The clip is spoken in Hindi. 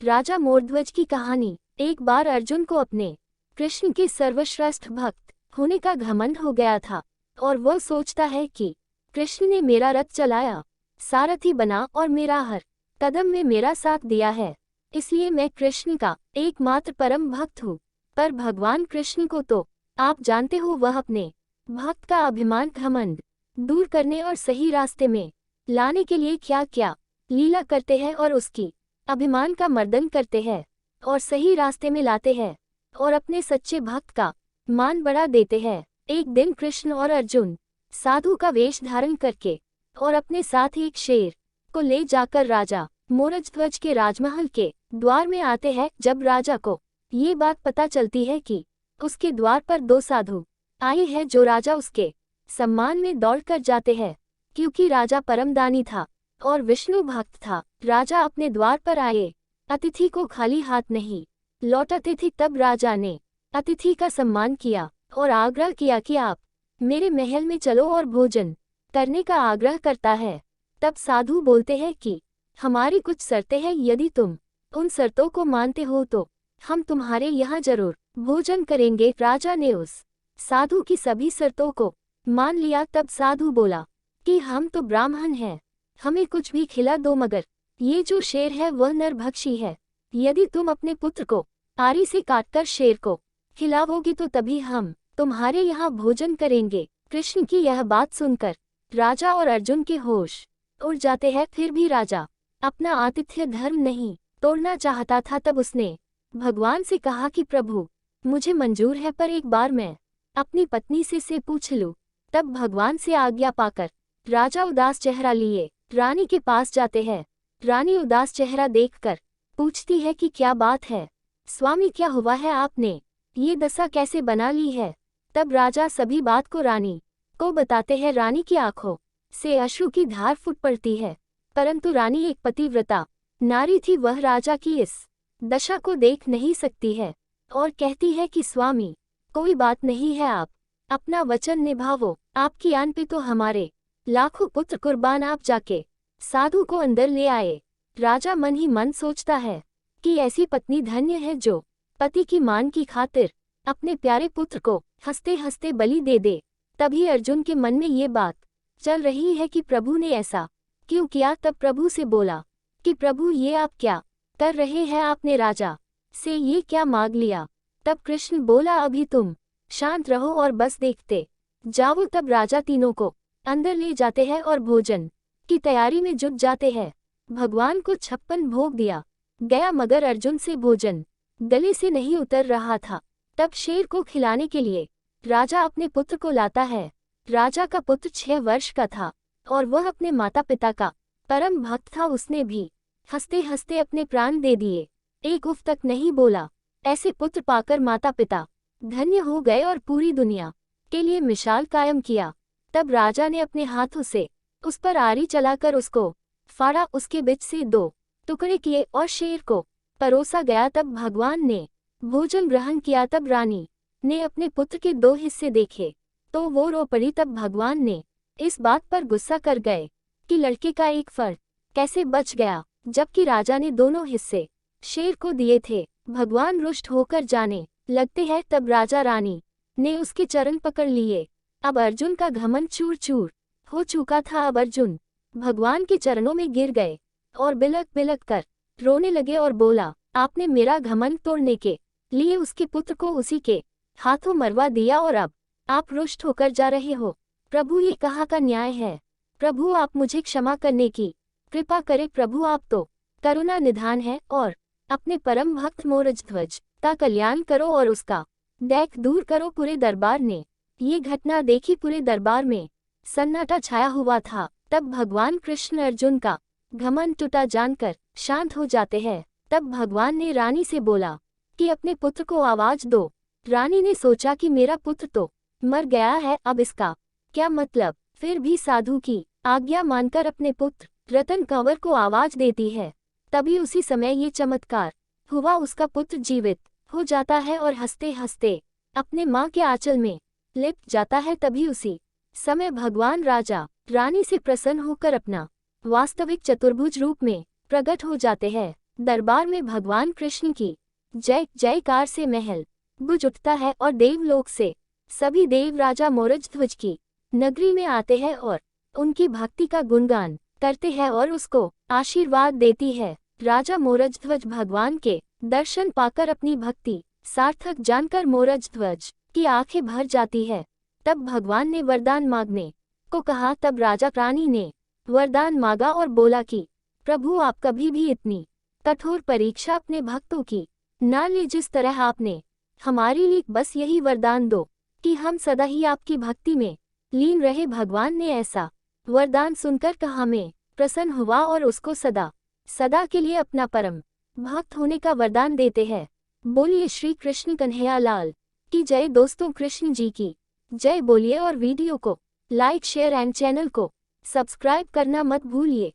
राजा मोरध्वज की कहानी। एक बार अर्जुन को अपने कृष्ण के सर्वश्रेष्ठ भक्त होने का घमंड हो गया था और वह सोचता है कि कृष्ण ने मेरा रथ चलाया, सारथी बना और मेरा हर कदम में मेरा साथ दिया है, इसलिए मैं कृष्ण का एकमात्र परम भक्त हूँ। पर भगवान कृष्ण को तो आप जानते हो, वह अपने भक्त का अभिमान घमंड दूर करने और सही रास्ते में लाने के लिए क्या क्या लीला करते हैं और उसकी अभिमान का मर्दन करते हैं और सही रास्ते में लाते हैं और अपने सच्चे भक्त का मान बढ़ा देते हैं। एक दिन कृष्ण और अर्जुन साधु का वेश धारण करके और अपने साथ एक शेर को ले जाकर राजा मोरध्वज के राजमहल के द्वार में आते हैं। जब राजा को ये बात पता चलती है कि उसके द्वार पर दो साधु आए हैं, जो राजा उसके सम्मान में दौड़कर जाते हैं, क्योंकि राजा परमदानी था और विष्णु भक्त था। राजा अपने द्वार पर आए अतिथि को खाली हाथ नहीं लौटाते थे। तब राजा ने अतिथि का सम्मान किया और आग्रह किया कि आप मेरे महल में चलो और भोजन करने का आग्रह करता है। तब साधु बोलते हैं कि हमारी कुछ शर्तें हैं, यदि तुम उन शर्तों को मानते हो तो हम तुम्हारे यहाँ जरूर भोजन करेंगे। राजा ने उस साधु की सभी शर्तों को मान लिया। तब साधु बोला कि हम तो ब्राह्मण हैं, हमें कुछ भी खिला दो, मगर ये जो शेर है वह नरभक्षी है। यदि तुम अपने पुत्र को आरी से काटकर शेर को खिलाओगी तो तभी हम तुम्हारे यहाँ भोजन करेंगे। कृष्ण की यह बात सुनकर राजा और अर्जुन के होश उड़ जाते हैं। फिर भी राजा अपना आतिथ्य धर्म नहीं तोड़ना चाहता था। तब उसने भगवान से कहा कि प्रभु, मुझे मंजूर है, पर एक बार मैं अपनी पत्नी से पूछ लूं। तब भगवान से आज्ञा पाकर राजा उदास चेहरा लिए रानी के पास जाते हैं। रानी उदास चेहरा देखकर पूछती है कि क्या बात है स्वामी, क्या हुआ है, आपने ये दशा कैसे बना ली है। तब राजा सभी बात को रानी को बताते हैं। रानी की आंखों से अश्रु की धार फूट पड़ती है, परंतु रानी एक पतिव्रता नारी थी, वह राजा की इस दशा को देख नहीं सकती है और कहती है कि स्वामी, कोई बात नहीं है, आप अपना वचन निभावो, आपकी आन पे तो हमारे लाखों पुत्र कुर्बान। आप जाके साधु को अंदर ले आए। राजा मन ही मन सोचता है कि ऐसी पत्नी धन्य है जो पति की मान की खातिर अपने प्यारे पुत्र को हंसते हंसते बलि दे दे। तभी अर्जुन के मन में ये बात चल रही है कि प्रभु ने ऐसा क्यों किया। तब प्रभु से बोला कि प्रभु, ये आप क्या कर रहे हैं, आपने राजा से ये क्या मांग लिया। तब कृष्ण बोला, अभी तुम शांत रहो और बस देखते जाओ। तब राजा तीनों को अंदर ले जाते हैं और भोजन की तैयारी में जुट जाते हैं। भगवान को 56 भोग दिया गया, मगर अर्जुन से भोजन गले से नहीं उतर रहा था। तब शेर को खिलाने के लिए राजा अपने पुत्र को लाता है। राजा का पुत्र 6 वर्ष का था और वह अपने माता पिता का परम भक्त था। उसने भी हंसते हंसते अपने प्राण दे दिए, एक उफ तक नहीं बोला। ऐसे पुत्र पाकर माता पिता धन्य हो गए और पूरी दुनिया के लिए मिसाल कायम किया। तब राजा ने अपने हाथों से उस पर आरी चलाकर उसको फाड़ा, उसके बीच से 2 टुकड़े किए और शेर को परोसा गया। तब भगवान ने भोजन ग्रहण किया। तब रानी ने अपने पुत्र के 2 हिस्से देखे तो वो रो पड़ी। तब भगवान ने इस बात पर गुस्सा कर गए कि लड़के का एक फर कैसे बच गया, जबकि राजा ने दोनों हिस्से शेर को दिए थे। भगवान रुष्ट होकर जाने लगते हैं। तब राजा रानी ने उसके चरण पकड़ लिए। अब अर्जुन का घमंड चूर चूर हो चुका था। अब अर्जुन भगवान के चरणों में गिर गए और बिलक बिलक कर रोने लगे और बोला, आपने मेरा घमंड तोड़ने के लिए उसके पुत्र को उसी के हाथों मरवा दिया और अब आप रुष्ट होकर जा रहे हो। प्रभु, ये कहाँ का न्याय है। प्रभु, आप मुझे क्षमा करने की कृपा करें। प्रभु, आप तो करुणा निधान है और अपने परम भक्त मोरध्वज का कल्याण करो और उसका दैख दूर करो। पूरे दरबार ने ये घटना देखी। पूरे दरबार में सन्नाटा छाया हुआ था। तब भगवान कृष्ण अर्जुन का घमंड टूटा जानकर शांत हो जाते हैं। तब भगवान ने रानी से बोला कि अपने पुत्र को आवाज दो। रानी ने सोचा कि मेरा पुत्र तो मर गया है, अब इसका क्या मतलब। फिर भी साधु की आज्ञा मानकर अपने पुत्र रतन कंवर को आवाज देती है। तभी उसी समय ये चमत्कार हुआ, उसका पुत्र जीवित हो जाता है और हंसते हंसते अपने माँ के आंचल में लिपट जाता है। तभी उसी समय भगवान राजा रानी से प्रसन्न होकर अपना वास्तविक चतुर्भुज रूप में प्रकट हो जाते हैं। दरबार में भगवान कृष्ण की जय जयकार से महल गूंज उठता है और देवलोक से सभी देव राजा मोरजध्वज की नगरी में आते हैं और उनकी भक्ति का गुणगान करते हैं और उसको आशीर्वाद देती है। राजा मोरजध्वज भगवान के दर्शन पाकर अपनी भक्ति सार्थक जानकर मोरजध्वज की आंखें भर जाती है। तब भगवान ने वरदान मांगने को कहा। तब राजा रानी ने वरदान मांगा और बोला कि प्रभु, आप कभी भी इतनी कठोर परीक्षा अपने भक्तों की ना ले जिस तरह आपने हमारे लिए, बस यही वरदान दो कि हम सदा ही आपकी भक्ति में लीन रहे। भगवान ने ऐसा वरदान सुनकर कहा में प्रसन्न हुआ और उसको सदा सदा के लिए अपना परम भक्त होने का वरदान देते हैं। बोलिए श्री कृष्ण कन्हैया लाल की जय। दोस्तों, कृष्ण जी की जय बोलिए और वीडियो को लाइक शेयर एंड चैनल को सब्सक्राइब करना मत भूलिए।